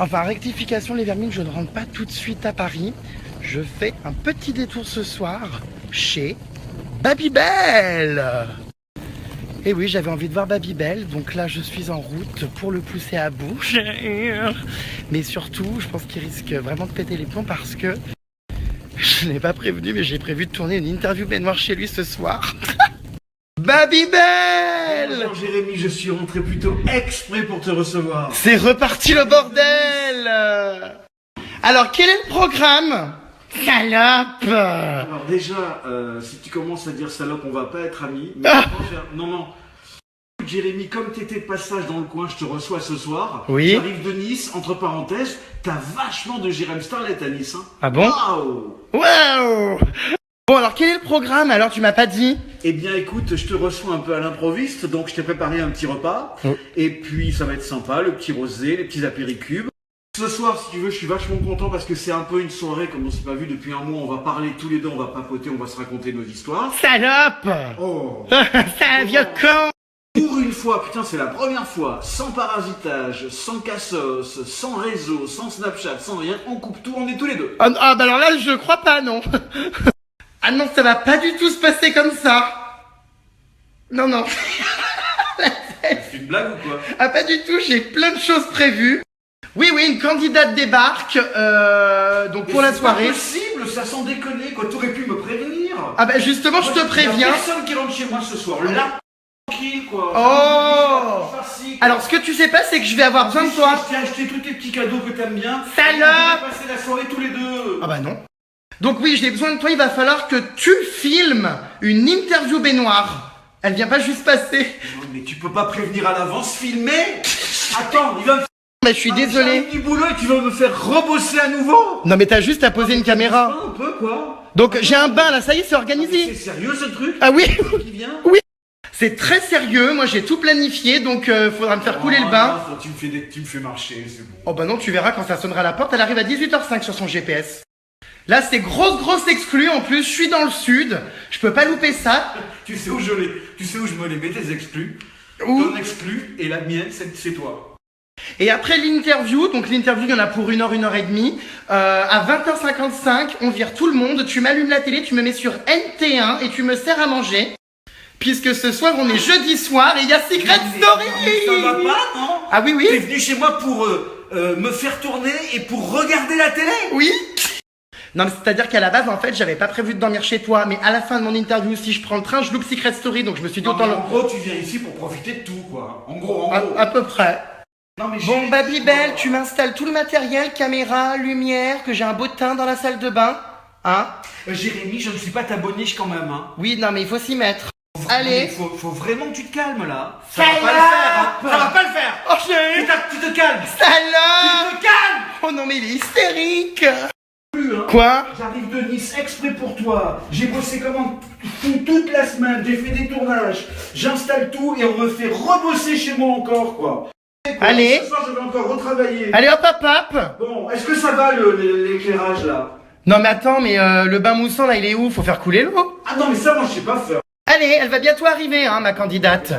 Enfin, rectification les vermines, je ne rentre pas tout de suite à Paris. Je fais un petit détour ce soir chez Babybel. Et oui, j'avais envie de voir Babybel, donc là je suis en route pour le pousser à bout. Mais surtout, je pense qu'il risque vraiment de péter les plombs parce que je n'ai pas prévenu, mais j'ai prévu de tourner une interview baignoire chez lui ce soir. Babybel! Bonjour Jérémy, je suis rentré plutôt exprès pour te recevoir. C'est reparti le bordel! Alors, quel est le programme? Salope! Alors déjà, si tu commences à dire salope, on va pas être amis. Mais non. Jérémy, comme t'étais de passage dans le coin, je te reçois ce soir. Oui. J'arrive de Nice, entre parenthèses, t'as vachement de Jérém Starlet à Nice. Hein. Ah bon? Waouh! Bon, alors quel est le programme? Alors, tu m'as pas dit? Eh bien écoute, je te reçois un peu à l'improviste, donc je t'ai préparé un petit repas. Oh. Et puis ça va être sympa, le petit rosé, les petits apéricubes. Ce soir, si tu veux, je suis vachement content parce que c'est un peu une soirée, comme on s'est pas vu depuis un mois, on va parler tous les deux, on va papoter, on va se raconter nos histoires. Salope! Oh! C'est un vieux con! Pour une fois, putain, c'est la première fois, sans parasitage, sans cassos, sans réseau, sans Snapchat, sans rien, on coupe tout, on est tous les deux. Ah, bah alors là, je crois pas, non. Ah non, ça va pas du tout se passer comme ça. Non. C'est une blague ou quoi? Ah, pas du tout, j'ai plein de choses prévues. Oui, une candidate débarque, donc pour la soirée. C'est possible, ça sans déconner, quoi, t'aurais pu me prévenir. Ah bah justement, je te Y a préviens. personne qui rentre chez moi ce soir, là, tranquille, quoi. Oh! Farci, quoi. Alors, ce que tu sais pas, c'est que je vais avoir besoin de toi. Je t'ai acheté tous tes petits cadeaux que t'aimes bien. Salope! On va passer la soirée tous les deux. Ah bah non. Donc oui, j'ai besoin de toi, il va falloir que tu filmes une interview baignoire. Elle vient pas juste passer. Non, mais tu peux pas prévenir à l'avance, filmer. Attends, il va me Bah je suis désolé. du boulot et tu vas me faire rebosser à nouveau. Non mais t'as juste à poser une caméra. Un peu, quoi. Donc j'ai un bain là, ça y est, c'est C'est organisé. sérieux ce truc? Ah oui. Qui vient? Oui. C'est très sérieux, moi j'ai tout planifié, donc faudra me faire couler le bain. Tu me fais marcher, c'est bon. Oh bah non, tu verras quand ça sonnera à la porte, elle arrive à 18h05 sur son GPS. Là c'est grosse exclue en plus, je suis dans le sud, je peux pas louper ça. Tu sais où je me les mets tes exclus? Où? Ton exclu et la mienne, c'est toi. Et après l'interview, donc l'interview il y en a pour 1 heure et demie, à 20h55, on vire tout le monde, tu m'allumes la télé, tu me mets sur NT1 et tu me sers à manger. Puisque ce soir on est jeudi soir et il y a Secret Story. Ça va pas, non? Ah oui T'es venu chez moi pour me faire tourner et pour regarder la télé? Oui. Non mais c'est à dire qu'à la base en fait j'avais pas prévu de dormir chez toi, mais à la fin de mon interview si je prends le train je loupe Secret Story, donc je me suis dit Non, autant mais en gros, tu viens ici pour profiter de tout, quoi. En gros. à peu près. Non, mais Bon Babybel, tu m'installes tout le matériel, caméra, lumière, que j'ai un beau teint dans la salle de bain, hein? Jérémy, je ne suis pas ta boniche quand même, hein. Oui, non mais il faut s'y mettre. Allez. Faut vraiment que tu te calmes, là. Ça Salope. va pas le faire, hein. Ça va pas le faire. Oh chérie. Tu te calmes. Salope. Tu te calmes. Oh non mais il est hystérique. Plus, hein. Quoi? J'arrive de Nice exprès pour toi. J'ai bossé toute la semaine. J'ai fait des tournages. J'installe tout et on me fait rebosser chez moi encore, quoi. Allez. Ce soir, je vais encore retravailler. Allez hop. Bon, est-ce que ça va l'éclairage, là? Non mais attends, mais le bain moussant là il est où? Faut faire couler l'eau. Ah non, mais ça, moi, je sais pas faire. Allez, elle va bientôt arriver, hein, ma candidate.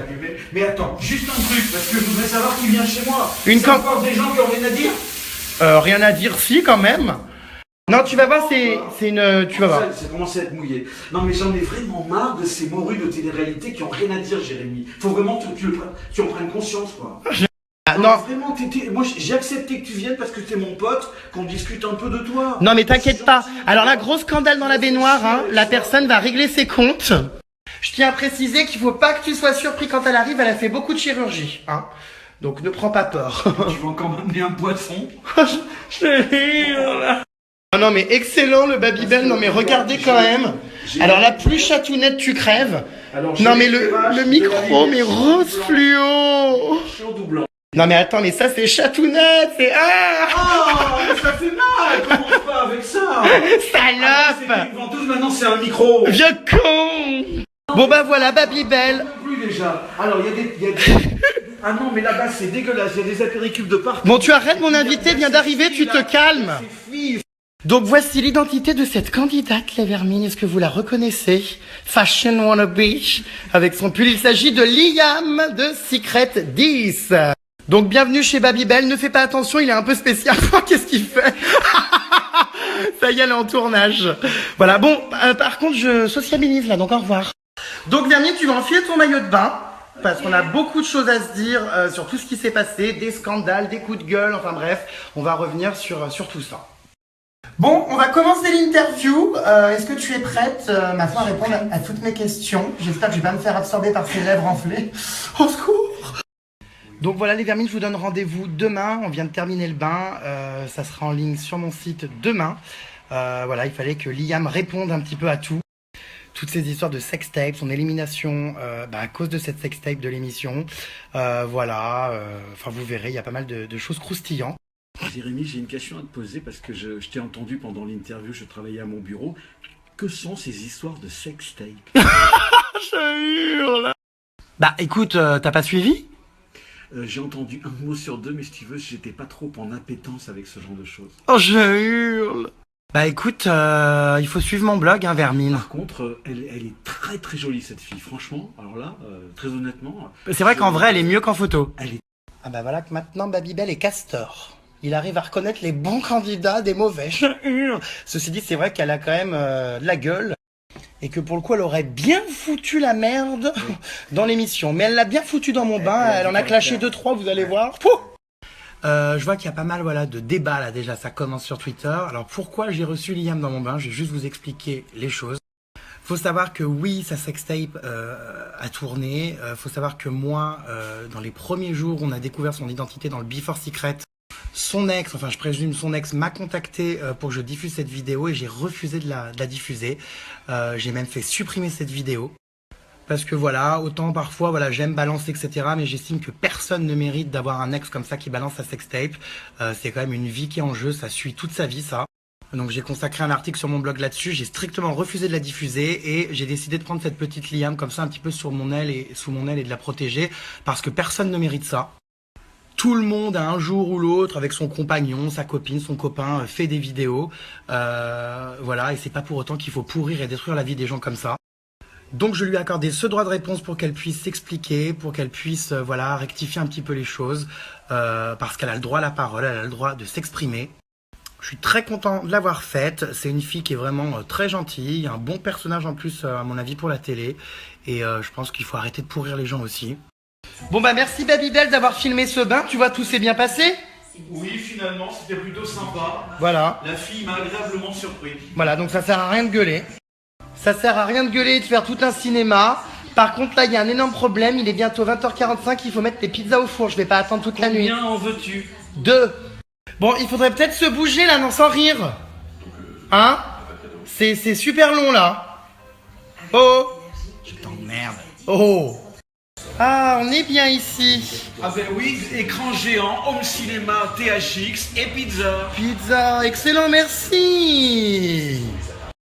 Mais attends, juste un truc, parce que je voudrais savoir qui vient chez moi. Une encore des gens qui ont rien à dire? Rien à dire, si, quand même. Non, tu vas voir, c'est une... Tu vas voir. Ça commence à être mouillé. Non, mais j'en ai vraiment marre de ces morues de télé-réalité qui ont rien à dire, Jérémy. Faut vraiment que tu en prennes conscience, quoi. Ah, non. Vraiment, moi, j'ai accepté que tu viennes parce que t'es mon pote, qu'on discute un peu de toi. Non, mais t'inquiète pas. Alors là, gros scandale dans la baignoire, hein. La personne va régler ses comptes. Je tiens à préciser qu'il faut pas que tu sois surpris quand elle arrive, elle a fait beaucoup de chirurgie, hein. Donc ne prends pas peur. Tu vas encore m'amener un poisson? Non mais excellent le Babybel, non mais regardez quand même. Alors la plus chatounette tu crèves. Non mais le micro, mais rose fluo. Non mais attends, mais ça c'est chatounette, c'est... Ah Oh, ça fait mal, commence pas avec ça. Salope. Une ventouse, maintenant c'est un micro. Vieux con. Bon bah voilà, Babybel. Plus déjà. Alors il y a des... Ah non, mais là-bas c'est dégueulasse, il y a des apéricubes de partout. Bon tu arrêtes, mon invité vient d'arriver, tu te calmes. Donc voici l'identité de cette candidate, les vermines. Est-ce que vous la reconnaissez? Fashion wannabe, avec son pull. Il s'agit de Liam de Secret 10. Donc bienvenue chez Babybel, ne fais pas attention, il est un peu spécial. Qu'est-ce qu'il fait? Ça y est, elle est en tournage. Voilà, bon, par contre je sociabilise là, donc au revoir. Donc Vermine, tu vas enfiler ton maillot de bain, parce qu'on a beaucoup de choses à se dire sur tout ce qui s'est passé, des scandales, des coups de gueule, enfin bref, on va revenir sur tout ça. Bon, on va commencer l'interview. Est-ce que tu es prête, ma foi, à répondre à toutes mes questions? J'espère que je vais pas me faire absorber par ces lèvres enflées. Au secours! Donc voilà les Vermines, je vous donne rendez-vous demain. On vient de terminer le bain. Ça sera en ligne sur mon site demain. Voilà, il fallait que Liam réponde un petit peu à tout. Toutes ces histoires de sextape, son élimination à cause de cette sextape de l'émission. Voilà, enfin vous verrez, il y a pas mal de choses croustillantes. Jérémy, j'ai une question à te poser parce que je t'ai entendu pendant l'interview, je travaillais à mon bureau. Que sont ces histoires de sextape? Je hurle. Bah écoute, t'as pas suivi? J'ai entendu un mot sur deux, mais si tu veux, j'étais pas trop en appétence avec ce genre de choses. Oh, je hurle. Bah écoute, il faut suivre mon blog, hein, Vermine. Par contre, elle est très très jolie cette fille, franchement. Alors là, très honnêtement... C'est vrai qu'en vrai, elle est mieux qu'en photo. Elle est... Ah bah voilà que maintenant Babybel est castor. Il arrive à reconnaître les bons candidats des mauvais. Je hurle. Ceci dit, c'est vrai qu'elle a quand même de la gueule. Et que pour le coup, elle aurait bien foutu la merde dans l'émission. Mais elle l'a bien foutu dans mon bain. Elle en a clashé 2-3, vous allez voir. Pouh. Je vois qu'il y a pas mal de débats là déjà, ça commence sur Twitter. Alors pourquoi j'ai reçu Liam dans mon bain? Je vais juste vous expliquer les choses. Faut savoir que oui, sa sextape a tourné. Faut savoir que moi, dans les premiers jours, on a découvert son identité dans le Before Secret. Son ex, enfin je présume son ex, m'a contacté pour que je diffuse cette vidéo et j'ai refusé de la diffuser. J'ai même fait supprimer cette vidéo. Parce que voilà, autant parfois, voilà, j'aime balancer, etc. Mais j'estime que personne ne mérite d'avoir un ex comme ça qui balance sa sextape. C'est quand même une vie qui est en jeu, ça suit toute sa vie, ça. Donc j'ai consacré un article sur mon blog là-dessus, j'ai strictement refusé de la diffuser et j'ai décidé de prendre cette petite Liam comme ça un petit peu sur mon aile et sous mon aile et de la protéger parce que personne ne mérite ça. Tout le monde, un jour ou l'autre, avec son compagnon, sa copine, son copain, fait des vidéos. Voilà, et c'est pas pour autant qu'il faut pourrir et détruire la vie des gens comme ça. Donc je lui ai accordé ce droit de réponse pour qu'elle puisse s'expliquer, pour qu'elle puisse voilà, rectifier un petit peu les choses, parce qu'elle a le droit à la parole, elle a le droit de s'exprimer. Je suis très content de l'avoir faite, c'est une fille qui est vraiment très gentille, un bon personnage en plus à mon avis pour la télé, et je pense qu'il faut arrêter de pourrir les gens aussi. Bon bah merci Babybel d'avoir filmé ce bain, tu vois tout s'est bien passé? Oui, finalement, c'était plutôt sympa. Voilà. La fille m'a agréablement surpris. Voilà, donc ça sert à rien de gueuler. Ça sert à rien de gueuler et de faire tout un cinéma. Par contre, là, il y a un énorme problème. Il est bientôt 20h45. Il faut mettre les pizzas au four. Je vais pas attendre toute la nuit. Combien en veux-tu? 2. Bon, il faudrait peut-être se bouger, là, non, sans rire. Hein? C'est super long, là. Oh! Je t'emmerde. Oh! Ah, on est bien ici. Ah ben oui, écran géant, home cinéma, THX et pizza. Pizza, excellent, merci.